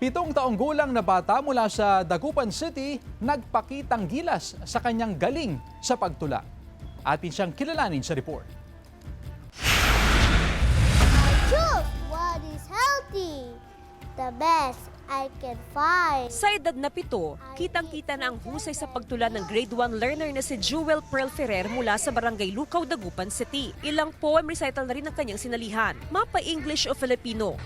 7 taong gulang na bata mula sa Dagupan City nagpakitang gilas sa kanyang galing sa pagtula. Atin siyang kilalanin sa report. Choose what is healthy, the best I can find. Sa edad na 7, kitang-kita na ang husay sa pagtula ng grade 1 learner na si Jewel Pearl Ferrer mula sa Barangay Lucaw, Dagupan City. Ilang poem recital na rin ang kanyang sinalihan, mapa English o Filipino.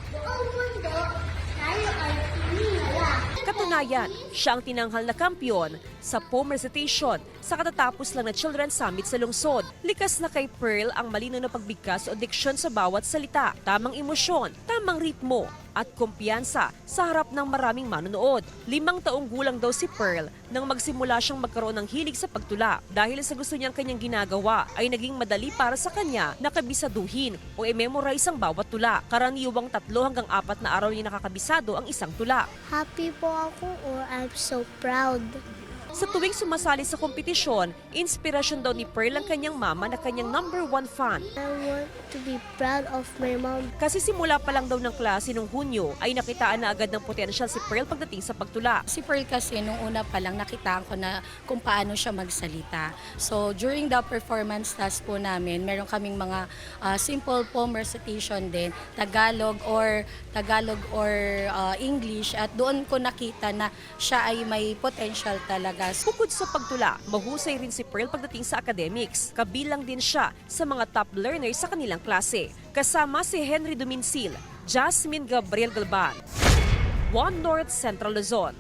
Katunayan, siya ang tinanghal na kampiyon sa poem recitation sa katatapos lang na Children's Summit sa lungsod. Likas na kay Pearl ang malinaw na pagbigkas o diksyon sa bawat salita, tamang emosyon, tamang ritmo at kumpiyansa sa harap ng maraming manonood. 5 taong gulang daw si Pearl nang magsimula siyang magkaroon ng hilig sa pagtula. Dahil sa gusto niyang kanyang ginagawa ay naging madali para sa kanya na kabisaduhin o i-memorize ang bawat tula. Karaniwang 3 hanggang 4 na araw niya nakakabisado ang isang tula. Happy po ako or I'm so proud. Sa tuwing sumasali sa kompetisyon, inspirasyon daw ni Pearl ang kanyang mama na kanyang #1 fan. I want to be proud of my mom. Kasi simula pa lang daw ng klase nung Hunyo ay nakitaan na agad ng potensyal si Pearl pagdating sa pagtula. Si Pearl kasi nung una pa lang nakitaan ko na kung paano siya magsalita. So during the performance task po namin, meron kaming mga simple poem recitation din, Tagalog or English, at doon ko nakita na siya ay may potential talaga. Bukod sa pagtula, mahusay rin si Pearl pagdating sa academics. Kabilang din siya sa mga top learners sa kanilang klase. Kasama si Henry Duminsil, Jasmine Gabriel Galban, One North Central Luzon.